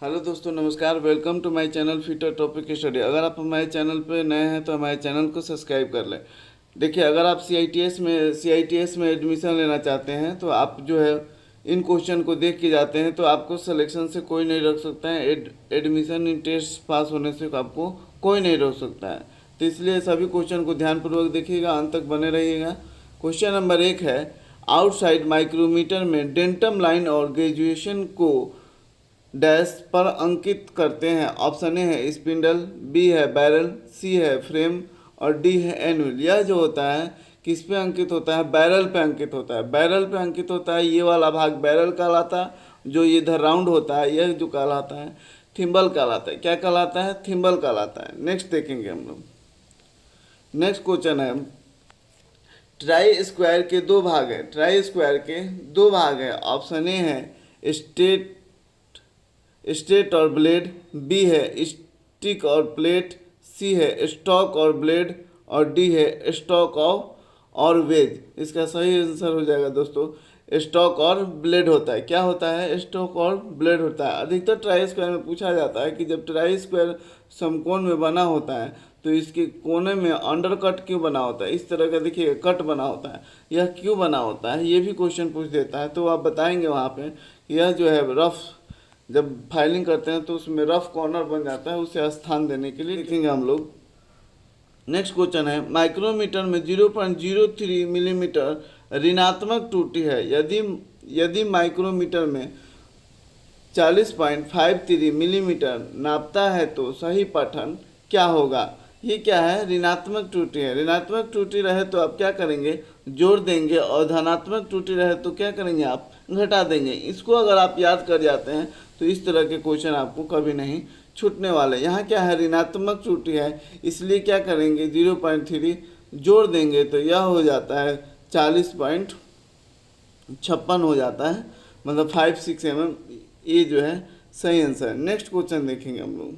Hello दोस्तों, नमस्कार। Welcome to my channel future topic study. अगर आप हमारे चैनल पे नए हैं तो हमारे चैनल को सब्सक्राइब कर लें। देखिए, अगर आप सी आई टी एस में एडमिशन लेना चाहते हैं तो आप जो है इन क्वेश्चन को देख के जाते हैं तो आपको सिलेक्शन से कोई नहीं रोक सकता है। एडमिशन इन टेस्ट पास होने से आपको कोई नहीं रोक सकता है। तो इसलिए सभी क्वेश्चन को ध्यानपूर्वक देखिएगा, अंत तक बने रहिएगा। क्वेश्चन नंबर 1 है, आउटसाइड माइक्रोमीटर में डेंटम लाइन और ग्रेजुएशन को डैश पर अंकित करते हैं। ऑप्शन ए है स्पिंडल, बी है बैरल, सी है फ्रेम और डी है एनुअल। यह जो होता है किस पे अंकित होता है? बैरल पे अंकित होता है। बैरल पे अंकित होता है, ये वाला भाग बैरल कहलाता है। जो ये इधर राउंड होता है यह जो कहलाता है थिम्बल कहलाता है। क्या कहलाता है? थिम्बल कहलाता है। नेक्स्ट देखेंगे हम लोग। नेक्स्ट क्वेश्चन है, ट्राई स्क्वायर के दो भाग है। ट्राई स्क्वायर के दो भाग है। ऑप्शन ए है स्टेट और ब्लेड, बी है स्टिक और प्लेट, सी है स्टॉक और ब्लेड और डी है स्टॉक और वेज। इसका सही आंसर हो जाएगा दोस्तों, स्टॉक और ब्लेड होता है। क्या होता है? स्टॉक और ब्लेड होता है। अधिकतर ट्राई स्क्वायर में पूछा जाता है कि जब ट्राई स्क्वायर समकोण में बना होता है तो इसके कोने में अंडर कट क्यों बना होता है? इस तरह का देखिए कट बना होता है, यह क्यों बना होता है? ये भी क्वेश्चन पूछ देता है। तो आप बताएंगे वहाँ पे यह जो है रफ, जब फाइलिंग करते हैं तो उसमें रफ कॉर्नर बन जाता है, उसे स्थान देने के लिए लिखेंगे हम लोग। नेक्स्ट क्वेश्चन है, माइक्रोमीटर में 0.03 मिलीमीटर ऋणात्मक त्रुटि है। यदि माइक्रोमीटर में 40.53 मिलीमीटर नापता है तो सही पठन क्या होगा? ये क्या है? ऋणात्मक त्रुटि है। ऋणात्मक त्रुटि रहे तो आप क्या करेंगे? जोड़ देंगे, और धनात्मक त्रुटि रहे तो क्या करेंगे? आप घटा देंगे। इसको अगर आप याद कर जाते हैं तो इस तरह के क्वेश्चन आपको कभी नहीं छूटने वाले। यहाँ क्या है? ऋणात्मक त्रुटि है, इसलिए क्या करेंगे? 0.3 जोड़ देंगे तो यह हो जाता है 40.56 हो जाता है, मतलब 56 mm। ये जो है सही आंसर है। नेक्स्ट क्वेश्चन देखेंगे हम लोग।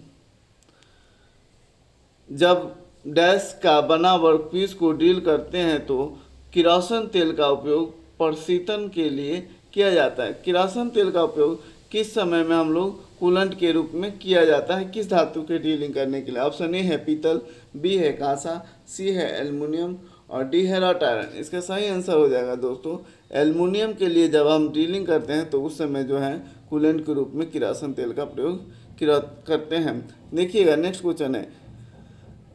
जब डैश का बना वर्कपीस को ड्रिल करते हैं तो किरोसिन तेल का उपयोग प्रशीतन के लिए किया जाता है। किरोसिन तेल का उपयोग किस समय में हम लोग कूलेंट के रूप में किया जाता है? किस धातु के ड्रिलिंग करने के लिए? ऑप्शन ए है पीतल, बी है कांसा, सी है एल्युमिनियम और डी है रॉट आयरन। इसका सही आंसर हो जाएगा दोस्तों एल्युमिनियम के लिए। जब हम ड्रिलिंग करते हैं तो उस समय जो है कूलेंट के रूप में किरोसिन तेल का प्रयोग करते हैं। देखिएगा नेक्स्ट क्वेश्चन है,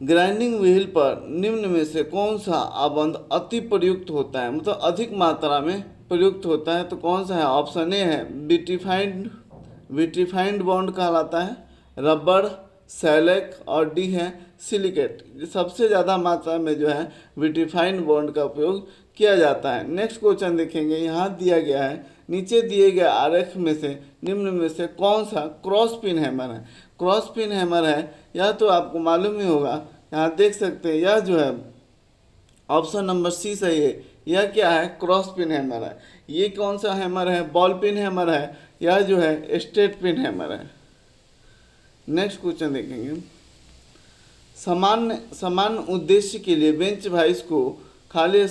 ग्राइंडिंग व्हील पर निम्न में से कौन सा आबंध अति प्रयुक्त होता है, मतलब अधिक मात्रा में प्रयुक्त होता है? तो कौन सा है? ऑप्शन ए है विट्रीफाइंड बॉन्ड कहलाता है, रबड़, सैलेक और डी है सिलिकेट। सबसे ज़्यादा मात्रा में जो है विट्रीफाइंड बॉन्ड का उपयोग किया जाता है। नेक्स्ट क्वेश्चन देखेंगे, यहाँ दिया गया है नीचे दिए गए आरेख में से निम्न में से कौन सा क्रॉस पिन हैमर है? क्रॉस पिन हैमर है, यह तो आपको मालूम ही होगा। यहाँ देख सकते हैं यह जो है ऑप्शन नंबर सी सही है। यह क्या है? क्रॉस पिन हैमर है। ये कौन सा हैमर है? बॉल पिन हैमर है। यह जो है स्ट्रेट पिन हैमर है। नेक्स्ट क्वेश्चन देखेंगे, समान उद्देश्य के लिए बेंच वाइस को खाली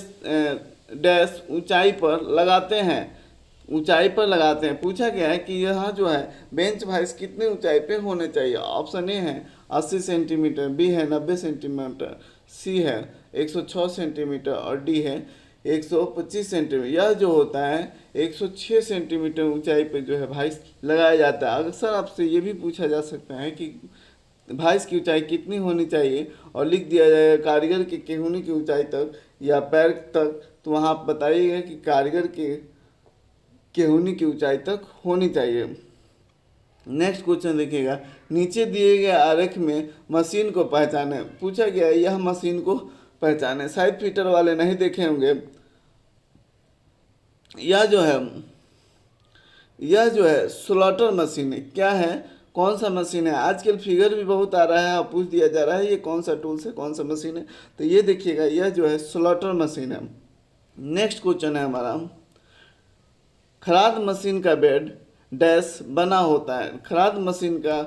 डैश ऊंचाई पर लगाते हैं। ऊंचाई पर लगाते हैं। पूछा गया है कि यहाँ जो है बेंच वाइस कितने ऊंचाई पे होने चाहिए? ऑप्शन ए है 80 सेंटीमीटर, बी है 90 सेंटीमीटर, सी है 106 सेंटीमीटर और डी है 125 सेंटीमीटर। यह जो होता है 106 सेंटीमीटर ऊंचाई पे जो है वाइस लगाया जाता है। अक्सर आपसे ये भी पूछा जा सकता है कि वाइस की ऊंचाई कितनी होनी चाहिए, और लिख दिया जाएगा कारीगर के केहूनी की ऊंचाई तक या पैर तक, तो वहाँ आप बताइएगा कि कारीगर के केहूनी की ऊंचाई तक होनी चाहिए। नेक्स्ट क्वेश्चन देखिएगा, नीचे दिए गए आरेख में मशीन को पहचाने। पूछा गया है यह मशीन को पहचाने। शायद फीटर वाले नहीं देखे होंगे। यह जो है स्लॉटर मशीन है। क्या है? कौन सा मशीन है? आजकल फिगर भी बहुत आ रहा है और पूछ दिया जा रहा है ये कौन सा टूल्स है, कौन सा मशीन है। तो ये देखिएगा यह जो है स्लॉटर मशीन है। नेक्स्ट क्वेश्चन है हमारा, खराद मशीन का बेड डैश बना होता है। खराद मशीन का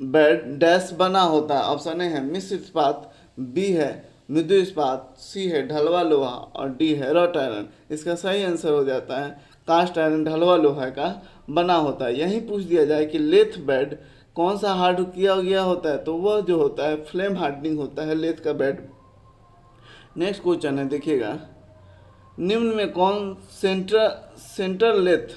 बेड डैश बना होता है। ऑप्शन ए है मिश्र इस्पात, बी है मृदु इस्पात, सी है ढलवा लोहा और डी है रॉट आयरन। इसका सही आंसर हो जाता है कास्ट आयरन ढलवा लोहा का बना होता है। यहीं पूछ दिया जाए कि लेथ बेड कौन सा हार्ड किया गया होता है, तो वह जो होता है फ्लेम हार्डनिंग होता है लेथ का बेड। नेक्स्ट क्वेश्चन है, देखिएगा, निम्न में कौन सेंटर लेथ,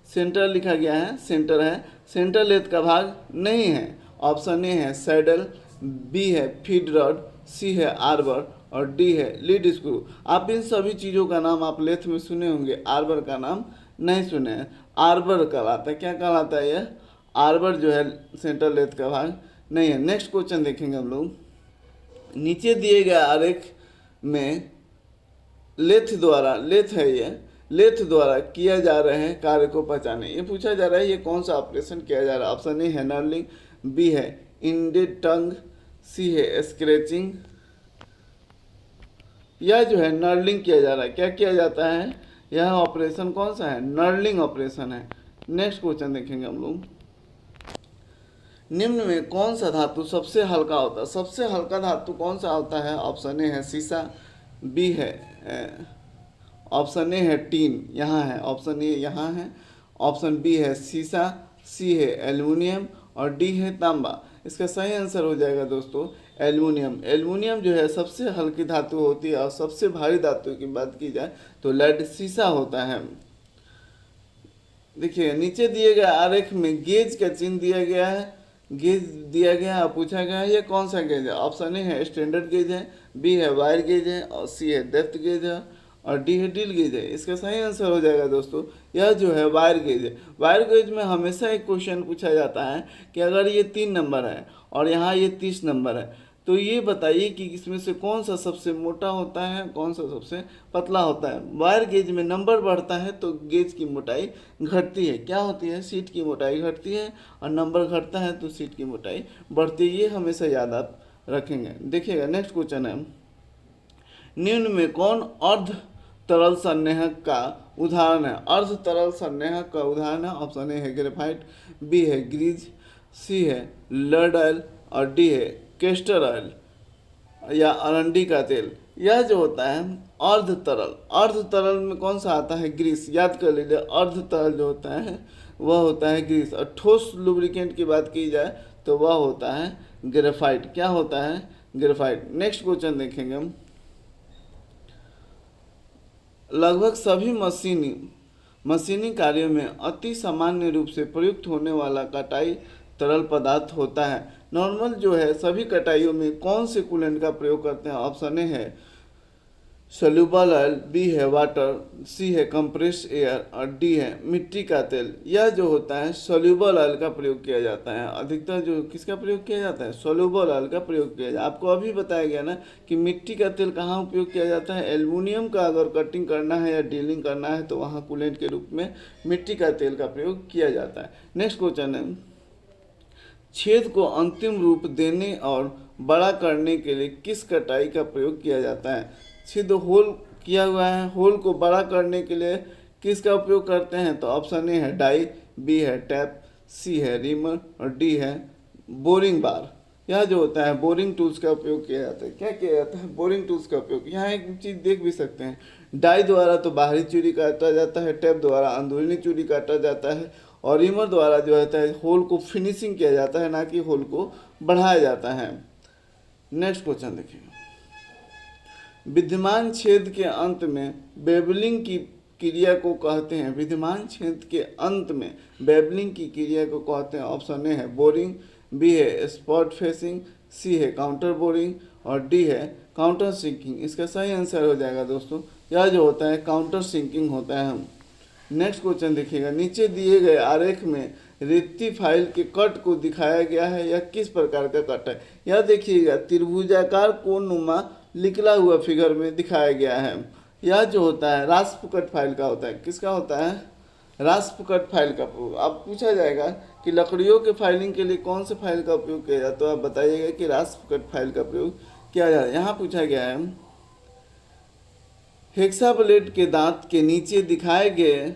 सेंटर लिखा गया है, सेंटर है, सेंटर लेथ का भाग नहीं है। ऑप्शन ए है सैडल, बी है फीड रॉड, सी है आर्बर और डी है लीड स्क्रू। आप इन सभी चीज़ों का नाम आप लेथ में सुने होंगे, आर्बर का नाम नहीं सुने हैं। आर्बर कहलाता है, क्या कहलाता है यह, आर्बर जो है सेंटर लेथ का भाग नहीं है। नेक्स्ट क्वेश्चन देखेंगे हम लोग, नीचे दिए गए आरेख में लेथ द्वारा, लेथ है ये, लेथ द्वारा किया जा रहे हैं कार्य को पहचाने। ये पूछा जा रहा है ये कौन सा ऑपरेशन किया जा रहा है। ऑप्शन ए है नर्लिंग, बी है इंडेड टंग, सी है स्क्रैचिंग। यह जो है नर्लिंग किया जा रहा है, क्या किया जाता है, यह ऑपरेशन कौन सा है, नर्लिंग ऑपरेशन है। नेक्स्ट क्वेश्चन देखेंगे हम लोग, निम्न में कौन सा धातु सबसे हल्का होता है, सबसे हल्का धातु कौन सा होता है। ऑप्शन ए है सीसा, बी है ऑप्शन ए है टीन, यहाँ है ऑप्शन ए, यहाँ है ऑप्शन बी है सीसा, सी है एल्युमिनियम और डी है तांबा। इसका सही आंसर हो जाएगा दोस्तों एल्युमिनियम। एल्युमिनियम जो है सबसे हल्की धातु होती है और सबसे भारी धातु की बात की जाए तो लेड सीसा होता है। देखिए नीचे दिए गए आरेख में गेज का चिन्ह दिया गया है, गेज दिया गया है, पूछा गया है ये कौन सा गेज है। ऑप्शन ए है स्टैंडर्ड गेज है, बी है वायर गेज है और सी है डेप्थ गेज है और डी है ड्रिल गेज है। इसका सही आंसर हो जाएगा दोस्तों यह जो है वायर गेज है। वायर गेज में हमेशा एक क्वेश्चन पूछा जाता है कि अगर ये 3 नंबर है और यहाँ ये 30 नंबर है तो ये बताइए कि इसमें से कौन सा सबसे मोटा होता है, कौन सा सबसे पतला होता है। वायर गेज में नंबर बढ़ता है तो गेज की मोटाई घटती है, क्या होती है, सीट की मोटाई घटती है और नंबर घटता है तो सीट की मोटाई बढ़ती है। ये हमेशा याद आप रखेंगे। देखिएगा नेक्स्ट क्वेश्चन है, निम्न में कौन अर्ध तरल संनेहक का उदाहरण है। अर्ध तरल संनेहक का उदाहरण है, ऑप्शन ए है ग्रेफाइट, बी है ग्रीज, सी है लर्ड ऑयल और डी है कैस्टर ऑयल या अरंडी का तेल। यह जो होता है अर्ध तरल, अर्ध तरल में कौन सा आता है, ग्रीस। याद कर लीजिए अर्ध तरल जो होता है वह होता है ग्रीस। और ठोस लुब्रिकेंट की बात की जाए तो वह होता है ग्रेफाइट। क्या होता है, ग्रेफाइट। नेक्स्ट क्वेश्चन देखेंगे हम, लगभग सभी मशीनी कार्यों में अति सामान्य रूप से प्रयुक्त होने वाला कटाई तरल पदार्थ होता है। नॉर्मल जो है सभी कटाइयों में कौन से कूलेंट का प्रयोग करते हैं। ऑप्शन ए है सोल्यूबल ऑयल, बी है वाटर, सी है कंप्रेस्ड एयर और डी है मिट्टी का तेल। यह जो होता है सोल्यूबल ऑयल का प्रयोग किया जाता है। अधिकतर जो किसका प्रयोग किया जाता है, सोल्यूबल ऑयल का प्रयोग किया जाता है। आपको अभी बताया गया ना कि मिट्टी का तेल कहाँ उपयोग किया जाता है, एल्युमिनियम का अगर कटिंग करना है या डीलिंग करना है तो वहाँ कूलेंट के रूप में मिट्टी का तेल का प्रयोग किया जाता है। नेक्स्ट क्वेश्चन है, छेद को अंतिम रूप देने और बड़ा करने के लिए किस कटाई का प्रयोग किया जाता है। छेद होल किया हुआ है, होल को बड़ा करने के लिए किसका उपयोग करते हैं। तो ऑप्शन ए है डाई, बी है टैप, सी है रीमर और डी है बोरिंग बार। यह जो होता है बोरिंग टूल्स का उपयोग किया जाता है। क्या किया जाता है, बोरिंग टूल्स का उपयोग। यहाँ एक चीज़ देख भी सकते हैं, डाई द्वारा तो बाहरी चूड़ी काटा जाता है, टैप द्वारा अंदरूनी चूड़ी काटा जाता है और रीमर द्वारा जो होता है होल को फिनिशिंग किया जाता है, ना कि होल को बढ़ाया जाता है। नेक्स्ट क्वेश्चन देखिए, विद्यमान छेद के अंत में बेवलिंग की क्रिया को कहते हैं। विद्यमान छेद के अंत में बेवलिंग की क्रिया को कहते हैं। ऑप्शन ए है बोरिंग, बी है स्पॉट फेसिंग, सी है काउंटर बोरिंग और डी है काउंटर सिंकिंग। इसका सही आंसर हो जाएगा दोस्तों यह जो होता है काउंटर सिंकिंग होता है। हम नेक्स्ट क्वेश्चन देखिएगा, नीचे दिए गए आरेख में रिक्ति फाइल के कट को दिखाया गया है, यह किस प्रकार का कट है। यह देखिएगा त्रिभुजाकार कोणनुमा निकला हुआ फिगर में दिखाया गया है। यह जो होता है रास्प कट फाइल का होता है। किसका होता है, रास्प कट फाइल का। अब पूछा जाएगा कि लकड़ियों के फाइलिंग के लिए कौन से फाइल का उपयोग किया जाता है, तो आप बताइएगा कि रास्प कट फाइल का प्रयोग किया जाता है। यहाँ पूछा गया है हेक्सा ब्लेड के दांत के नीचे दिखाए गए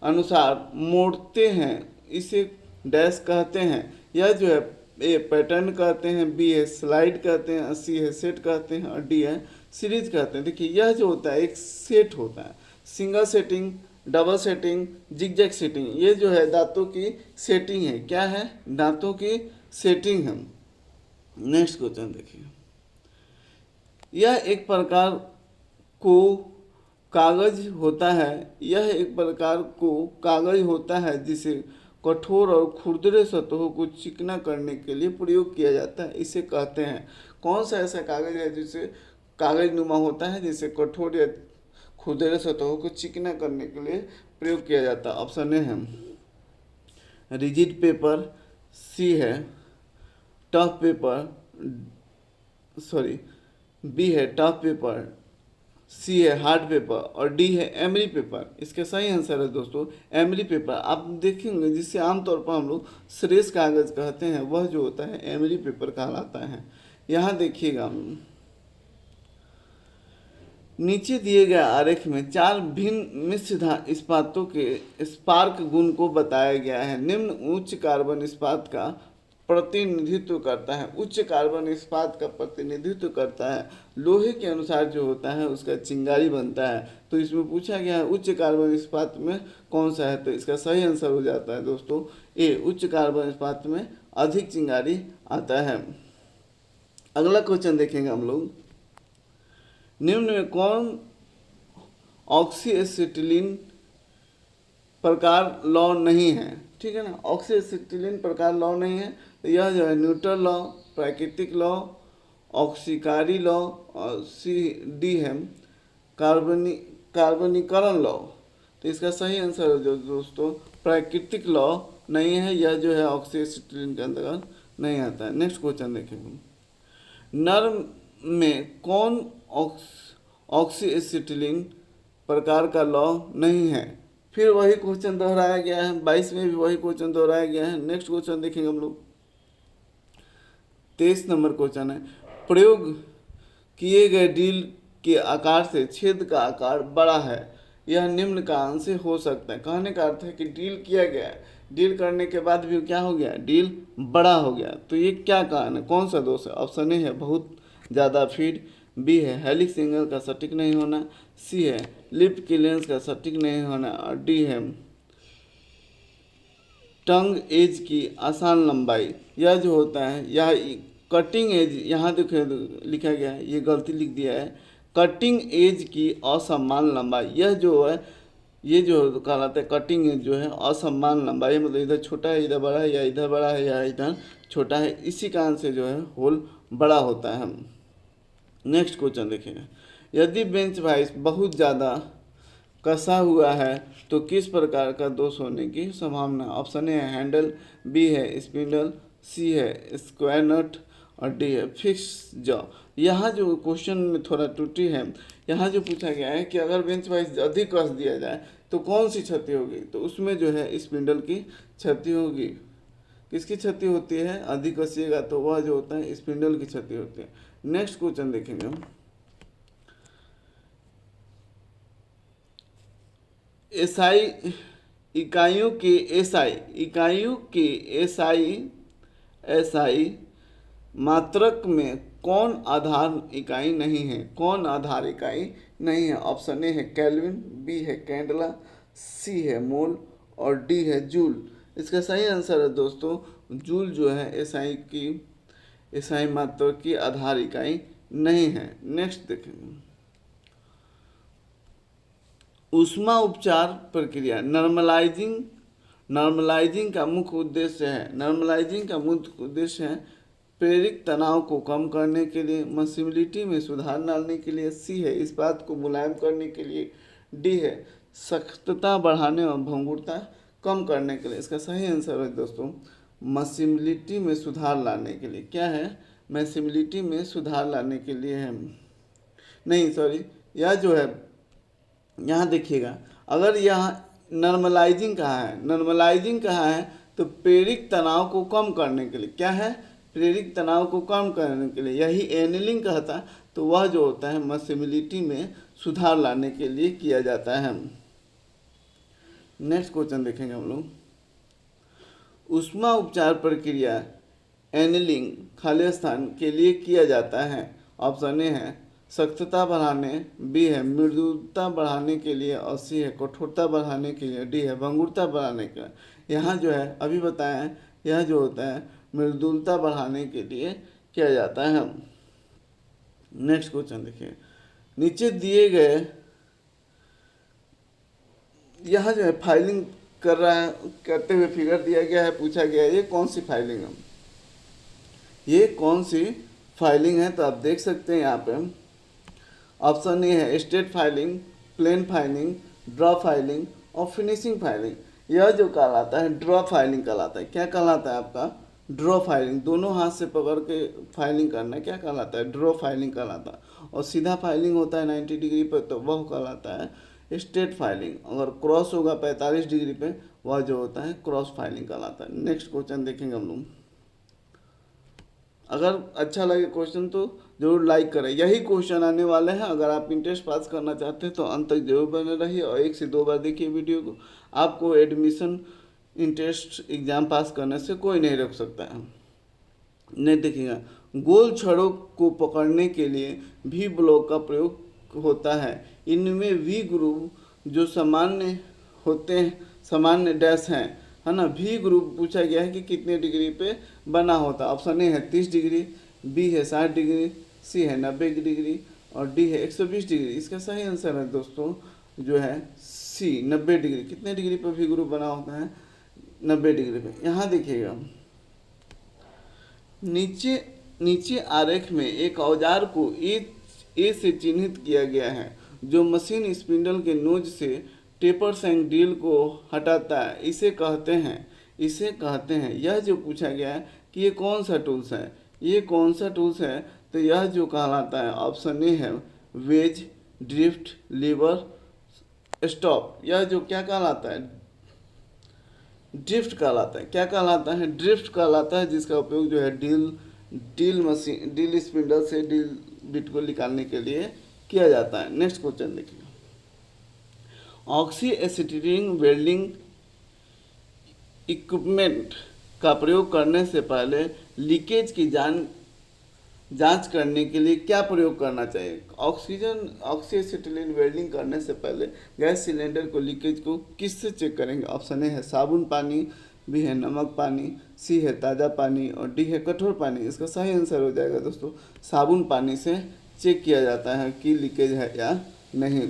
अनुसार मोड़ते हैं, इसे डैश कहते हैं। यह जो है ए पैटर्न कहते हैं, बी है स्लाइड कहते हैं, सी है सेट कहते हैं और डी है सीरीज कहते हैं। देखिए यह जो होता है एक सेट होता है, single setting, double setting, zigzag setting. ये जो है दांतों की सेटिंग है। क्या है? दांतों की सेटिंग है। नेक्स्ट क्वेश्चन देखिए, यह एक प्रकार को कागज होता है, यह एक प्रकार को कागज होता है जिसे कठोर और खुरदरे सतहों को चिकना करने के लिए प्रयोग किया जाता है। इसे कहते हैं, कौन सा ऐसा कागज है जिसे कागज नुमा होता है, जिसे कठोर या खुरदरे सतहों को चिकना करने के लिए प्रयोग किया जाता है? ऑप्शन ए है रिजिड पेपर, सी है टफ पेपर, बी है टफ पेपर, सी है हार्ड पेपर और डी है एमरी पेपर। इसका सही आंसर है दोस्तों एमरी पेपर। आप देखेंगे जिससे आमतौर पर हम लोग श्रेष्ठ कागज कहते हैं, वह जो होता है एमरी पेपर कहलाता है। यहाँ देखिएगा, नीचे दिए गए आरेख में 4 भिन्न मिश्र इस्पातों के स्पार्क गुण को बताया गया है। निम्न उच्च कार्बन इस्पात का प्रतिनिधित्व करता है। उच्च कार्बन इस्पात का प्रतिनिधित्व करता है। लोहे के अनुसार जो होता है उसका चिंगारी बनता है। तो इसमें पूछा गया है उच्च कार्बन इस्पात में कौन सा है, तो इसका सही आंसर हो जाता है दोस्तों ए, उच्च कार्बन इस्पात में अधिक चिंगारी आता है। अगला क्वेश्चन देखेंगे हम लोग, निम्न में कौन ऑक्सीएसिटिलीन प्रकार लॉ नहीं है? ठीक है ना, ऑक्सीएसिटिलीन प्रकार लॉ नहीं है, तो यह जो है न्यूटन लॉ, प्राकृतिक लॉ, ऑक्सीकारी लॉ और सी डी है कार्बनीकरण लॉ। तो इसका सही आंसर है जो दोस्तों प्राकृतिक लॉ नहीं है, यह जो है ऑक्सीएसिटिलीन के अंतर्गत नहीं आता है। नेक्स्ट क्वेश्चन देखेंगे, नर में कौन ऑक्सीएसिटिलीन प्रकार का लॉ नहीं है? फिर वही क्वेश्चन दोहराया गया है, 22 में भी वही क्वेश्चन दोहराया गया है। नेक्स्ट क्वेश्चन देखेंगे हम लोग, 23 नंबर क्वेश्चन है, प्रयोग किए गए ड्रिल के आकार से छेद का आकार बड़ा है, यह निम्न कारण से हो सकता है। कहने का अर्थ है कि ड्रिल किया गया है, ड्रिल करने के बाद भी क्या हो गया, ड्रिल बड़ा हो गया, तो ये क्या कारण है, कौन सा दोष है? ऑप्शन ए है बहुत ज़्यादा फीड, बी है हेलिक्स एंगल का सटीक नहीं होना, सी है लिफ्ट की लेंस का सटीक नहीं होना और डी है टंग एज की आसान लंबाई। यह जो होता है यह कटिंग एज, यहाँ देखिए लिखा गया है, ये गलती लिख दिया है, कटिंग एज की असमान लंबाई। यह जो है ये जो कहलाता है कटिंग एज जो है असमान लंबाई, मतलब इधर छोटा है इधर बड़ा है, या इधर बड़ा है या इधर छोटा है, इसी कारण से जो है होल बड़ा होता है। नेक्स्ट क्वेश्चन देखेंगे, यदि बेंच वाइस बहुत ज़्यादा कसा हुआ है तो किस प्रकार का दोष होने की संभावना? ऑप्शन ए है हैंडल, बी है स्पिंडल, सी है स्क्वायर नट और डी है फिक्स जॉ। यहाँ जो क्वेश्चन में थोड़ा त्रुटि है, यहाँ जो पूछा गया है कि अगर बेंच वाइस अधिक कस दिया जाए तो कौन सी क्षति होगी, तो उसमें जो है स्पिंडल की क्षति होगी। किसकी क्षति होती है? अधिक कसिएगा तो वह जो होता है स्पिंडल की क्षति होती है। नेक्स्ट क्वेश्चन देखेंगे हम, एसआई इकाइयों के एसआई मात्रक में कौन आधार इकाई नहीं है? कौन आधार इकाई नहीं है? ऑप्शन ए है केल्विन, बी है कैंडला, सी है मोल और डी है जूल। इसका सही आंसर है दोस्तों जूल जो है एसआई मात्रक की आधार इकाई नहीं है। नेक्स्ट देखेंगे, ऊष्मा उपचार प्रक्रिया नॉर्मलाइजिंग का मुख्य उद्देश्य है प्रेरित तनाव को कम करने के लिए, मसिबिलिटी में सुधार लाने के लिए, सी है इस बात को मुलायम करने के लिए, डी है सख्तता बढ़ाने और भंगुरता कम करने के लिए। इसका सही आंसर है दोस्तों मसिबिलिटी में सुधार लाने के लिए। क्या है? मसिबिलिटी में सुधार लाने के लिए है, नहीं सॉरी, यह जो है यहाँ देखिएगा, अगर यहाँ नॉर्मलाइजिंग कहाँ है तो प्रेरित तनाव को कम करने के लिए। क्या है? प्रेरित तनाव को कम करने के लिए, यही एनिलिंग कहता है, तो वह जो होता है मसिबिलिटी में सुधार लाने के लिए किया जाता है। नेक्स्ट क्वेश्चन देखेंगे हम लोग, ऊष्मा उपचार प्रक्रिया एनिलिंग खाली स्थान के लिए किया जाता है। ऑप्शन ए है सख्तता बढ़ाने, बी है मृदुता बढ़ाने के लिए, और सी है कठोरता बढ़ाने के लिए, डी है भंगुरता बढ़ाने के लिए। यहाँ जो है अभी बताया है, यह जो होता है मृदुलता बढ़ाने के लिए किया जाता है। नेक्स्ट क्वेश्चन देखिए, नीचे दिए गए, यहाँ जो है फाइलिंग कर रहा है, करते हुए फिगर दिया गया है, पूछा गया है ये कौन सी फाइलिंग है, ये कौन सी फाइलिंग है। तो आप देख सकते हैं यहाँ पे ऑप्शन ए है straight filing, plane filing, draw filing और फिनिशिंग फाइलिंग। यह जो कहलाता है ड्रॉ फाइलिंग कहलाता है। क्या कहलाता है आपका? Draw filing. दोनों हाथ से पकड़ के फाइलिंग करना क्या कहलाता है? ड्रॉ फाइलिंग कहलाता है। और सीधा फाइलिंग होता है 90 डिग्री पर, तो वह कहलाता है स्ट्रेट फाइलिंग। अगर क्रॉस होगा 45 डिग्री पे, वह जो होता है क्रॉस फाइलिंग कहलाता है। नेक्स्ट क्वेश्चन देखेंगे हम लोग। अगर अच्छा लगे क्वेश्चन तो जरूर लाइक करें। यही क्वेश्चन आने वाले हैं। अगर आप इंटरेस्ट पास करना चाहते हैं तो अंत तक जरूर बने रहिए और 1 से 2 बार देखिए वीडियो को। आपको एडमिशन इंटरेस्ट एग्ज़ाम पास करने से कोई नहीं रोक सकता है। नहीं देखिएगा, गोल छड़ों को पकड़ने के लिए भी ब्लॉक का प्रयोग होता है। इनमें वी ग्रुप जो सामान्य होते हैं, सामान्य डैश हैं, है ना। वी ग्रुप पूछा गया है कि कितने डिग्री पे बना होता है। ऑप्शन ए है 30 डिग्री, बी है 60 डिग्री, सी है 90 डिग्री और डी है 120 डिग्री। इसका सही आंसर है दोस्तों जो है सी 90 डिग्री। कितने डिग्री पर वी ग्रुप बना होता है? 90 डिग्री पे। यहाँ देखिएगा, नीचे आरेख में एक औजार को ए से चिन्हित किया गया है जो मशीन स्पिंडल के नोज से टेपर सैंक ड्रिल को हटाता है। इसे कहते हैं यह जो पूछा गया है कि ये कौन सा टूल्स है, ये कौन सा टूल्स है, तो यह जो कहलाता है ऑप्शन ए है वेज, ड्रिफ्ट, लीवर, स्टॉप। यह जो क्या कहलाता है? ड्रिफ्ट कहलाता है। क्या कहलाता है? ड्रिफ्ट कहलाता है, जिसका उपयोग जो है ड्रिल स्पिंडल से ड्रिल बिट को निकालने के लिए किया जाता है। नेक्स्ट क्वेश्चन देखिए, ऑक्सी एसिटिलीन वेल्डिंग इक्विपमेंट का प्रयोग करने से पहले लीकेज की जांच करने के लिए क्या प्रयोग करना चाहिए? ऑक्सी एसिटिलीन वेल्डिंग करने से पहले गैस सिलेंडर को लीकेज को किससे चेक करेंगे? ऑप्शन ए है साबुन पानी, बी है नमक पानी, सी है ताज़ा पानी और डी है कठोर पानी। इसका सही आंसर हो जाएगा दोस्तों साबुन पानी से चेक किया जाता है कि लीकेज है या नहीं।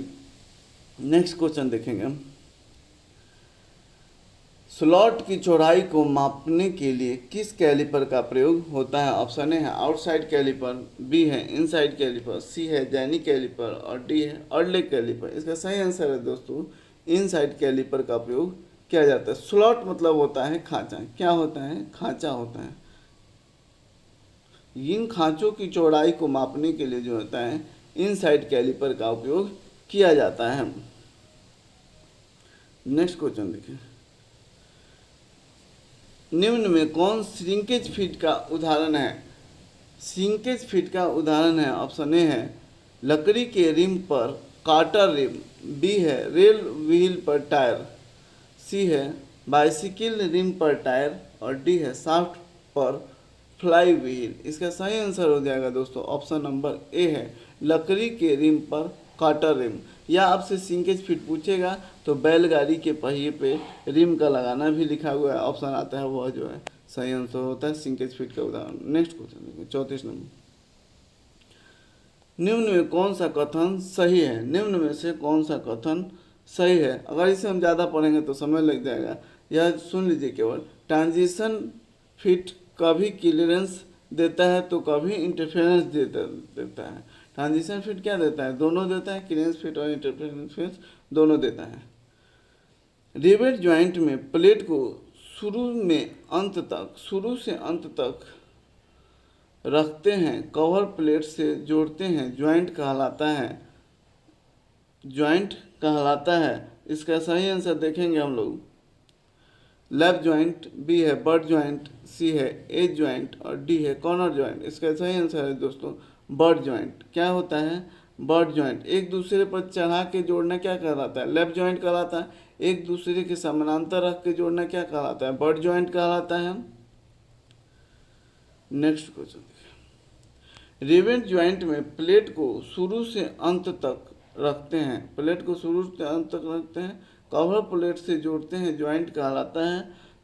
नेक्स्ट क्वेश्चन देखेंगे, स्लॉट की चौड़ाई को मापने के लिए किस कैलिपर का प्रयोग होता है? ऑप्शन ए है आउटसाइड कैलिपर, बी है इनसाइड कैलिपर, सी है जैनी कैलिपर और डी है अर्ले कैलिपर। इसका सही आंसर है दोस्तों इनसाइड कैलिपर का प्रयोग किया जाता है। स्लॉट मतलब होता है खांचा। क्या होता है? खांचा होता है। इन खांचों की चौड़ाई को मापने के लिए जो होता है इनसाइड कैलिपर का उपयोग किया जाता है। नेक्स्ट क्वेश्चन देखिए, निम्न में कौन श्रिंकेज फिट का उदाहरण है? श्रिंकेज फिट का उदाहरण है ऑप्शन ए है लकड़ी के रिम पर कार्टर रिम, बी है रेल व्हील पर टायर, सी है बाइसिकल रिम पर टायर और डी है शाफ्ट पर फ्लाई व्हील। इसका सही आंसर हो जाएगा दोस्तों ऑप्शन नंबर ए है लकड़ी के रिम पर कार्टर रिम। या आपसे श्रिंकेज फिट पूछेगा तो बैलगाड़ी के पहिए पे रिम का लगाना भी लिखा हुआ है, ऑप्शन आता है, वह जो है सही आंसर होता है श्रिंकेज फिट का उदाहरण। नेक्स्ट क्वेश्चन देखिए 34 नंबर, निम्न में कौन सा कथन सही है? निम्न में से कौन सा कथन सही है? अगर इसे हम ज़्यादा पढ़ेंगे तो समय लग जाएगा। यह सुन लीजिए केवल, ट्रांजिशन फिट कभी क्लियरेंस देता है तो कभी इंटरफेरेंस देता है। ट्रांजिशन फिट क्या देता है? दोनों देता है, क्लियरेंस फिट और इंटरफेरेंस फिट दोनों देता है। रिवेट ज्वाइंट में प्लेट को शुरू से अंत तक रखते हैं, कवर प्लेट से जोड़ते हैं, ज्वाइंट कहलाता है। इसका सही आंसर देखेंगे हम लोग, लैप ज्वाइंट, बी है बट ज्वाइंट, सी है एज ज्वाइंट और डी है कॉर्नर ज्वाइंट। इसका सही आंसर है दोस्तों बट ज्वाइंट। क्या होता है? बट ज्वाइंट एक दूसरे पर चढ़ा के जोड़ना क्या कहलाता है? लैप ज्वाइंट कहलाता है। एक दूसरे के समानांतर रख के जोड़ना क्या कहलाता है? बट ज्वाइंट कहलाता है। नेक्स्ट क्वेश्चन, रिवेट जॉइंट में प्लेट को शुरू से अंत तक रखते हैं, प्लेट को शुरू से अंत तक रखते हैं, कवर प्लेट से जोड़ते हैं, जॉइंट कहलाता है।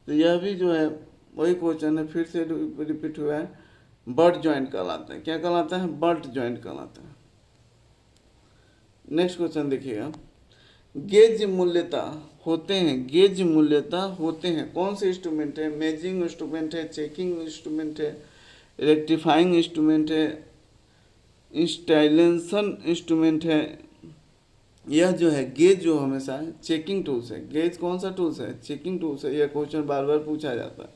तो यह भी जो है वही क्वेश्चन है, फिर से रिपीट हुआ है, बट जॉइंट कहलाता है। क्या कहलाता है? बट जॉइंट कहलाता है। नेक्स्ट क्वेश्चन देखिएगा, गेज मूल्यता होते हैं, गेज मूल्यता होते हैं कौन से इंस्ट्रूमेंट है? मेजरिंग इंस्ट्रूमेंट है, चेकिंग इंस्ट्रूमेंट है, रेक्टिफाइंग इंस्ट्रूमेंट है, इंस्टॉलेशन इंस्ट्रूमेंट है। यह जो है गेज जो हमेशा चेकिंग टूल्स है। गेज कौन सा टूल्स है? चेकिंग टूल्स है। यह क्वेश्चन बार बार पूछा जाता है।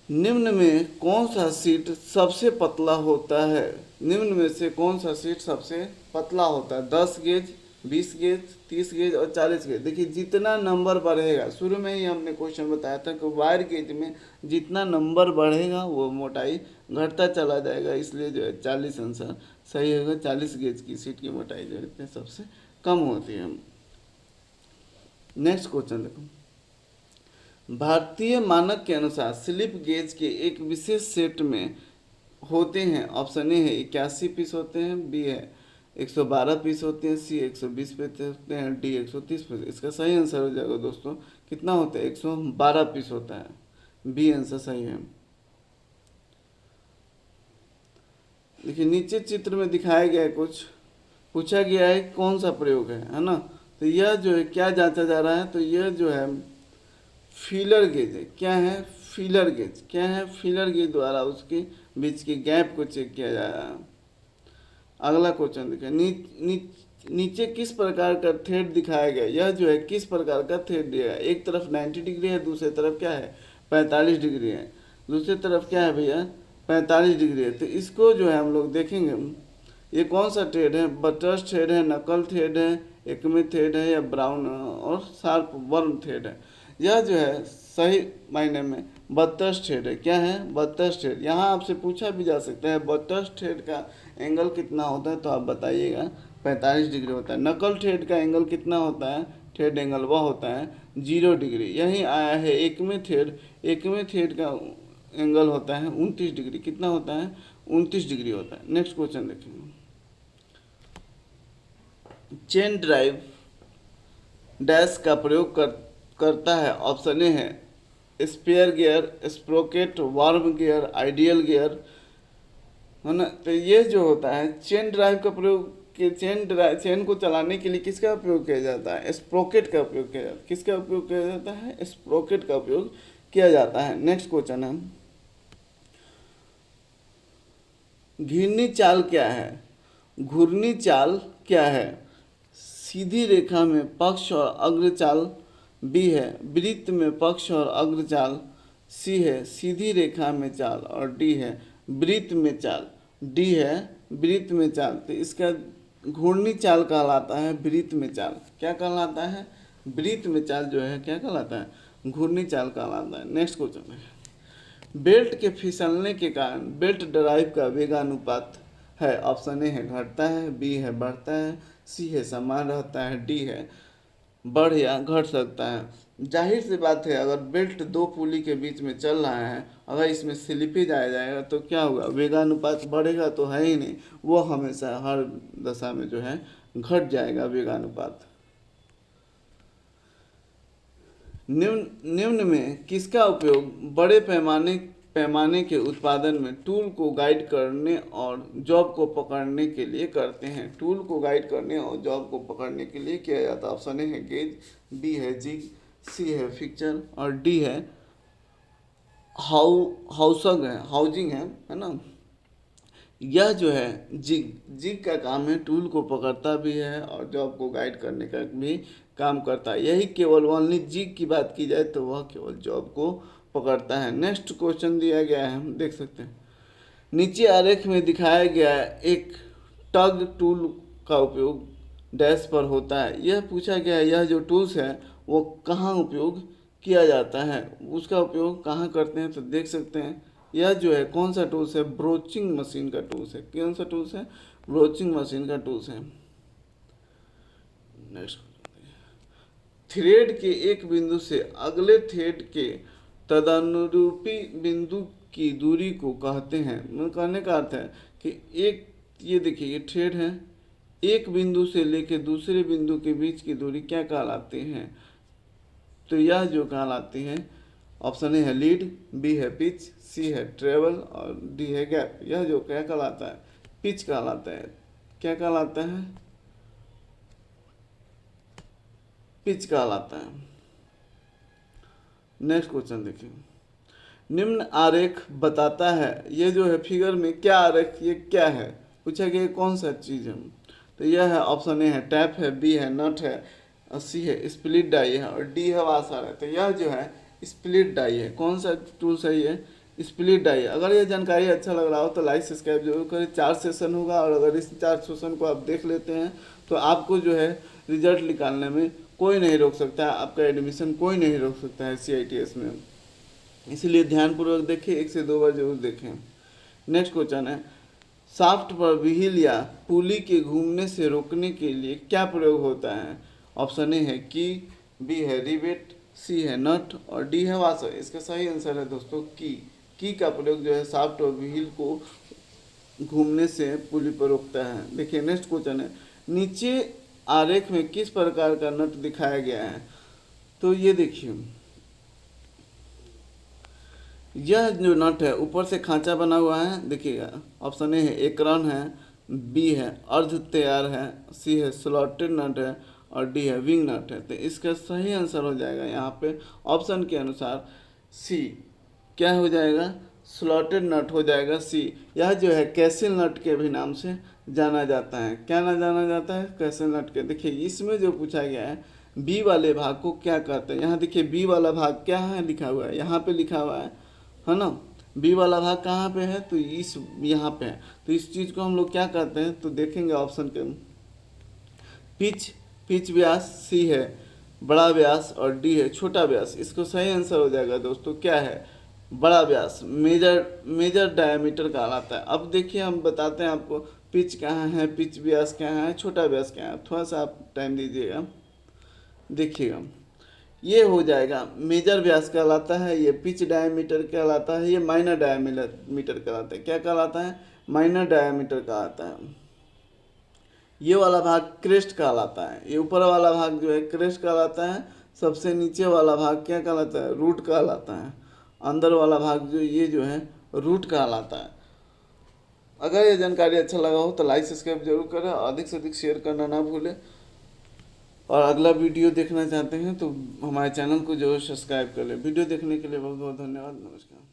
निम्न में कौन सा सीट सबसे पतला होता है? निम्न में से कौन सा सीट सबसे पतला होता है? 10 गेज, 20 गेज, 30 गेज और 40 गेज। देखिए जितना नंबर बढ़ेगा, शुरू में ही हमने क्वेश्चन बताया था कि वायर गेज में जितना नंबर बढ़ेगा वो मोटाई घटता चला जाएगा, इसलिए जो है 40 आंसर सही होगा। 40 गेज की सीट की मोटाई जो है सबसे कम होती है। नेक्स्ट क्वेश्चन देखो, भारतीय मानक के अनुसार स्लिप गेज के एक विशेष सेट में होते हैं, ऑप्शन ए है 81 पीस होते हैं, बी है 112 पीस होते हैं, सी 120 पीस होते हैं, डी 130 पीस। इसका सही आंसर हो जाएगा दोस्तों, कितना होता है? 112 पीस होता है, बी आंसर सही है। देखिए नीचे चित्र में दिखाया गया है, कुछ पूछा गया है कौन सा प्रयोग है ना। तो यह जो है क्या जांचा जा रहा है? तो यह जो है फीलर गेज है। क्या है? Feeler gauge. क्या है? फीलर गेज द्वारा उसके बीच के गैप को चेक किया जा रहा है। अगला क्वेश्चन देखिए, नीचे किस प्रकार का थ्रेड दिखाया गया? यह जो है किस प्रकार का थ्रेड दिया है? एक तरफ 90 डिग्री है, दूसरी तरफ क्या है? 45 डिग्री है। दूसरी तरफ क्या है भैया? 45 डिग्री है। तो इसको जो है हम लोग देखेंगे, ये कौन सा थ्रेड है? बटरस थ्रेड है, नकल थ्रेड है, एकमी थ्रेड है, या ब्राउन और शार्प वर्म थ्रेड है? यह जो है सही मायने में बटरस थ्रेड है। क्या है? Buttress thread. यहाँ आपसे पूछा भी जा सकता है बटरस थ्रेड का एंगल कितना होता है, तो आप बताइएगा 45 डिग्री होता है। नकल थ्रेड का एंगल कितना होता है? थ्रेड एंगल वह होता है 0 डिग्री। यही आया है एकमे थ्रेड। एकमे थ्रेड का एंगल होता है 29 डिग्री। कितना होता है? 29 डिग्री होता है। नेक्स्ट क्वेश्चन देखेंगे, चेन ड्राइव डैश का प्रयोग करता है, ऑप्शन ए है spare gear, sprocket, worm gear, ideal gear, है ना। तो ये जो होता है चेन ड्राइव का प्रयोग के चेन को चलाने के लिए किसका उपयोग किया जाता है? स्प्रोकेट का उपयोग किया जाता है। किसका उपयोग किया जाता है? स्प्रोकेट का उपयोग किया जाता है। नेक्स्ट क्वेश्चन है, घिरनी चाल क्या है? घूर्णी चाल क्या है? सीधी रेखा में पक्ष और अग्रचाल, बी है वृत्त में पक्ष और अग्रचाल, सी है सीधी रेखा में चाल, और डी है वृत्त में चाल। डी है वृत्त में चाल। तो इसका घूर्णी चाल कहलाता है वृत्त में चाल। क्या कहलाता है? वृत्त में चाल जो है क्या कहलाता है? घूर्णी चाल कहलाता है। नेक्स्ट क्वेश्चन है, बेल्ट के फिसलने के कारण बेल्ट ड्राइव का वेगानुपात है, ऑप्शन ए है घटता है, बी है बढ़ता है, सी है समान रहता है, डी है बढ़ या घट सकता है। जाहिर सी बात है, अगर बेल्ट दो पुली के बीच में चल रहा है, अगर इसमें स्लिपेज आ जाएगा तो क्या होगा? वेगानुपात बढ़ेगा तो है ही नहीं, वो हमेशा हर दशा में जो है घट जाएगा वेगानुपात। निम्न में किसका उपयोग बड़े पैमाने के उत्पादन में टूल को गाइड करने और जॉब को पकड़ने के लिए करते हैं? टूल को गाइड करने और जॉब को पकड़ने के लिए किया जाता है। ऑप्शन ए है गेज, बी है जिग, सी है फिक्चर, और डी है हाउजिंग है ना। यह जो है जिग का काम है, टूल को पकड़ता भी है और जॉब को गाइड करने का भी काम करता है। यही केवल ओनली जिग की बात की जाए तो वह केवल जॉब को पकड़ता है। नेक्स्ट क्वेश्चन दिया गया है, हम देख सकते हैं, नीचे आरेख में दिखाया गया एक टग टूल का उपयोग डैश पर होता है। यह पूछा गया है यह जो टूल्स है वो कहाँ उपयोग किया जाता है, उसका उपयोग कहाँ करते हैं? तो देख सकते हैं यह जो है कौन सा टूल्स है? ब्रोचिंग मशीन का टूल्स है। कौन सा टूल्स है? ब्रोचिंग मशीन का टूल्स है। नेक्स्ट, थ्रेड के एक बिंदु से अगले थ्रेड के तदनुरूपी बिंदु की दूरी को कहते हैं। मतलब कहने का अर्थ है कि एक, ये देखिए ये थ्रेड है, एक बिंदु से लेकर दूसरे बिंदु के बीच की दूरी क्या कहलाती है? तो यह जो कहलाती है, ऑप्शन ए है लीड, बी है पिच, सी है ट्रेवल और डी है गैप। यह जो क्या कहलाता है? पिच कहलाता है। क्या कहलाता है? पिच कहलाता है। नेक्स्ट क्वेश्चन देखिए, निम्न आरेख बताता है, ये जो है फिगर में क्या आरेख, ये क्या है? पूछा कि ये कौन सा चीज़ है? तो यह है, ऑप्शन ए है टैप है, बी है नट है, और सी है स्प्लिट डाई है, और डी है वाशर है। तो यह जो है स्प्लिट डाई है। कौन सा टूल सही है? स्प्लिट डाई है। अगर यह जानकारी अच्छा लग रहा हो तो लाइक सब्सक्राइब जरूर करें। 4 सेशन होगा, और अगर इस 4 सेशन को आप देख लेते हैं तो आपको जो है रिजल्ट निकालने में कोई नहीं रोक सकता है, आपका एडमिशन कोई नहीं रोक सकता है CITS में। इसलिए ध्यानपूर्वक देखिए, 1 से 2 बार जरूर देखें। नेक्स्ट क्वेश्चन है, शाफ्ट पर व्हील या पुली के घूमने से रोकने के लिए क्या प्रयोग होता है? ऑप्शन ए है की, बी है रिवेट, सी है नट और डी है वाशर। इसका सही आंसर है दोस्तों की का प्रयोग जो है शाफ्ट और व्हील को घूमने से पुली पर रोकता है। देखिए नेक्स्ट क्वेश्चन है, नीचे आरेख में किस प्रकार का नट दिखाया गया है? तो ये देखिए, यह जो नट है ऊपर से खांचा बना हुआ है, देखिएगा। ऑप्शन ए है एकरन है, बी है अर्ध तैयार है, सी है स्लॉटेड नट है और डी है विंग नट है। तो इसका सही आंसर हो जाएगा यहाँ पे ऑप्शन के अनुसार सी। क्या हो जाएगा? स्लॉटेड नट हो जाएगा सी। यह जो है कैसल नट के भी नाम से जाना जाता है। क्या ना जाना जाता है? कैसल नट के। देखिए इसमें जो पूछा गया है बी वाले भाग को क्या कहते हैं? यहाँ देखिए बी वाला भाग क्या है लिखा हुआ है, यहाँ पे लिखा हुआ है ना। बी वाला भाग कहाँ पे है? तो इस यहाँ पे है। तो इस चीज़ को हम लोग क्या कहते हैं? तो देखेंगे ऑप्शन के, पिच व्यास, सी है बड़ा व्यास और डी है छोटा व्यास। इसको सही आंसर हो जाएगा दोस्तों क्या है? बड़ा व्यास, मेजर डायमीटर कहलाता है। अब देखिए हम बताते हैं आपको पिच कहाँ है, पिच व्यास कहाँ है, छोटा व्यास कहाँ है। थोड़ा सा आप टाइम दीजिएगा, देखिएगा। ये हो जाएगा मेजर व्यास कहलाता है, ये पिच डायमीटर कहलाता है, ये माइनर डायमीटर कहलाता है। क्या कहलाता है? माइनर डायमीटर कहलाता है। ये वाला भाग क्रेस्ट कहलाता है। ये ऊपर वाला भाग जो है क्रेस्ट कहलाता है। सबसे नीचे वाला भाग क्या कहलाता है? रूट कहलाता है। अंदर वाला भाग जो ये जो है रूट कहलाता है। अगर ये जानकारी अच्छा लगा हो तो लाइक सब्सक्राइब जरूर करें, अधिक से अधिक शेयर करना ना भूलें। और अगला वीडियो देखना चाहते हैं तो हमारे चैनल को जरूर सब्सक्राइब कर लें। वीडियो देखने के लिए बहुत बहुत धन्यवाद। नमस्कार।